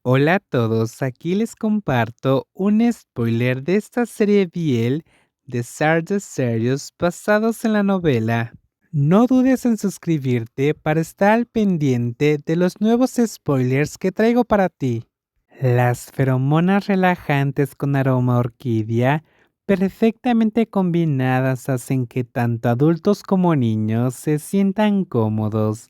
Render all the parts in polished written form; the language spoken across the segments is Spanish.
Hola a todos, aquí les comparto un spoiler de esta serie BL de Stardust Series basados en la novela. No dudes en suscribirte para estar al pendiente de los nuevos spoilers que traigo para ti. Las feromonas relajantes con aroma a orquídea, perfectamente combinadas, hacen que tanto adultos como niños se sientan cómodos.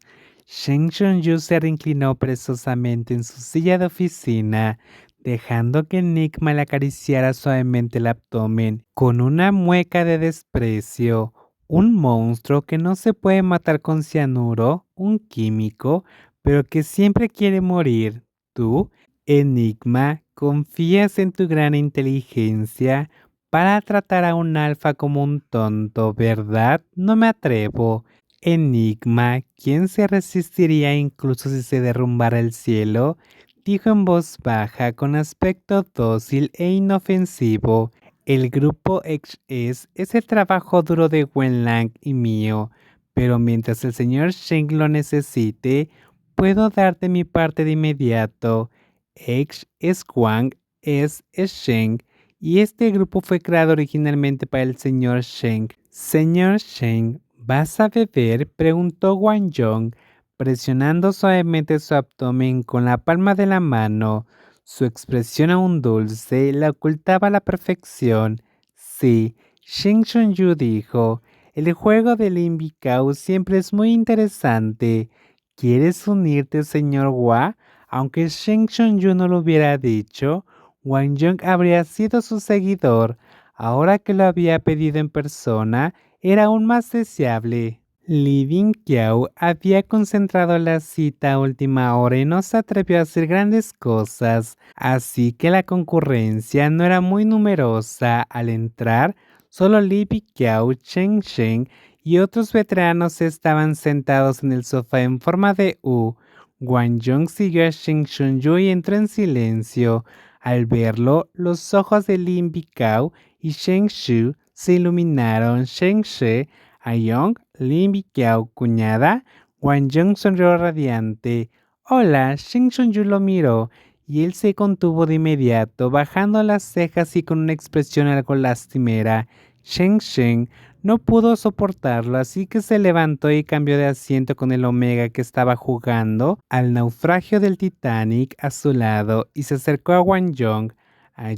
Shen Shunyu se reinclinó perezosamente en su silla de oficina, dejando que Enigma le acariciara suavemente el abdomen con una mueca de desprecio. Un monstruo que no se puede matar con cianuro, un químico, pero que siempre quiere morir. ¿Tú? Enigma, confías en tu gran inteligencia para tratar a un alfa como un tonto, ¿verdad? No me atrevo. Enigma, ¿quién se resistiría incluso si se derrumbara el cielo? Dijo en voz baja, con aspecto dócil e inofensivo. El grupo es el trabajo duro de Wenlang y mío, pero mientras el señor Sheng lo necesite, puedo darte mi parte de inmediato. X es Wang, es Sheng, y este grupo fue creado originalmente para el señor Sheng. Señor Sheng, ¿vas a beber?, preguntó Wang Yong, presionando suavemente su abdomen con la palma de la mano. Su expresión aún dulce la ocultaba a la perfección. Sí, Shin Shunyu dijo, el juego de Lin Bicao siempre es muy interesante. ¿Quieres unirte, señor Hua? Aunque Shin Shunyu no lo hubiera dicho, Wang Yong habría sido su seguidor. Ahora que lo había pedido en persona, era aún más deseable. Li Bingqiao había concentrado la cita a última hora y no se atrevió a hacer grandes cosas, así que la concurrencia no era muy numerosa. Al entrar, solo Li Bingqiao, Chen Shen y otros veteranos estaban sentados en el sofá en forma de U. Wang Yong siguió a Shen Shunyu y entró en silencio. Al verlo, los ojos de Lin Bicao y Shen Shu se iluminaron. Shen She, Ayong, Lin Bicao, cuñada. Wang Yong sonrió radiante. Hola, Shen Shunyu lo miró y él se contuvo de inmediato, bajando las cejas y con una expresión algo lastimera. Shen Shen no pudo soportarlo, así que se levantó y cambió de asiento con el Omega que estaba jugando al naufragio del Titanic a su lado y se acercó a Wang Yong.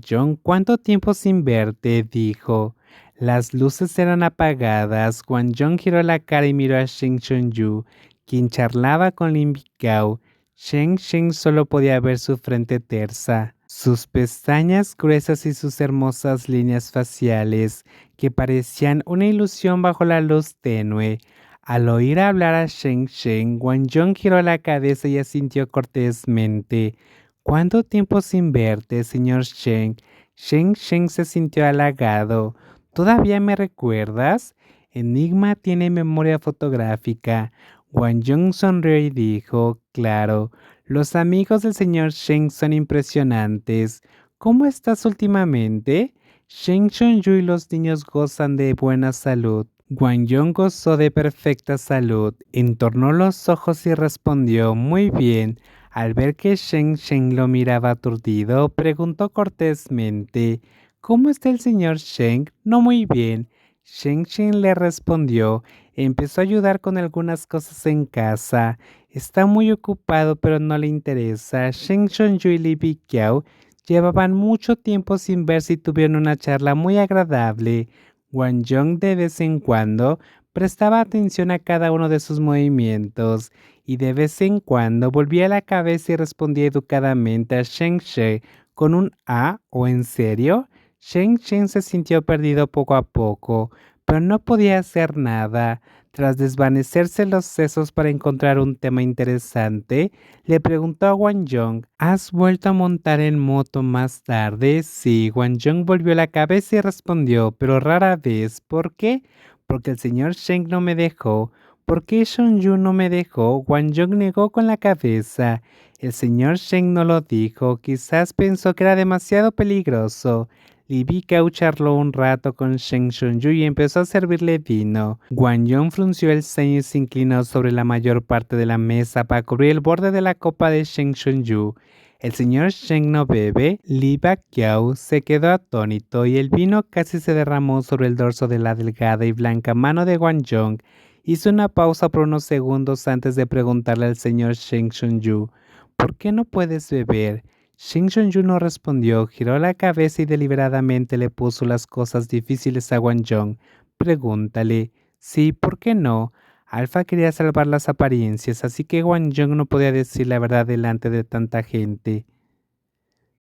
Yong, ¿cuánto tiempo sin verte?, dijo. Las luces eran apagadas. Wang Yong giró la cara y miró a Shen Shunyu, quien charlaba con Lin Bicao. Shen Shen solo podía ver su frente tersa, sus pestañas gruesas y sus hermosas líneas faciales, que parecían una ilusión bajo la luz tenue. Al oír hablar a Shen Shen, Wang Yong giró la cabeza y asintió cortésmente. ¿Cuánto tiempo sin verte, señor Shen? Shen Shen se sintió halagado. ¿Todavía me recuerdas? Enigma tiene memoria fotográfica. Wang Yong sonrió y dijo, claro, los amigos del señor Shen son impresionantes. ¿Cómo estás últimamente? Shen Shunyu y los niños gozan de buena salud. Wang Yong gozó de perfecta salud, entornó los ojos y respondió, muy bien. Al ver que Shen Shen lo miraba aturdido, preguntó cortésmente, ¿cómo está el señor Shen? No muy bien. Shen Shen le respondió, empezó a ayudar con algunas cosas en casa. Está muy ocupado pero no le interesa. Shen Shunyu y Li Bicao llevaban mucho tiempo sin verse y tuvieron una charla muy agradable. Wang Yong de vez en cuando prestaba atención a cada uno de sus movimientos y de vez en cuando volvía la cabeza y respondía educadamente a Shen She con un ¿ah? ¿O en serio? Shen Shen se sintió perdido poco a poco, pero no podía hacer nada. Tras desvanecerse los sesos para encontrar un tema interesante, le preguntó a Wang Yong, ¿has vuelto a montar en moto más tarde? Sí, Wang Yong volvió la cabeza y respondió, pero rara vez. ¿Por qué? Porque el señor Sheng no me dejó. ¿Por qué Shunyu no me dejó? Wang Yong negó con la cabeza. El señor Sheng no lo dijo, quizás pensó que era demasiado peligroso. Li Bicao charló un rato con Shen Shunyu y empezó a servirle vino. Wang Yong frunció el ceño y se inclinó sobre la mayor parte de la mesa para cubrir el borde de la copa de Shen Shunyu. El señor Sheng no bebe. Li Baqiao se quedó atónito y el vino casi se derramó sobre el dorso de la delgada y blanca mano de Wang Yong. Hizo una pausa por unos segundos antes de preguntarle al señor Sheng Shunyu, ¿por qué no puedes beber? Sheng Shunyu no respondió, giró la cabeza y deliberadamente le puso las cosas difíciles a Wang Yong. Pregúntale. Sí, ¿por qué no? Alfa quería salvar las apariencias, así que Wang Yong no podía decir la verdad delante de tanta gente.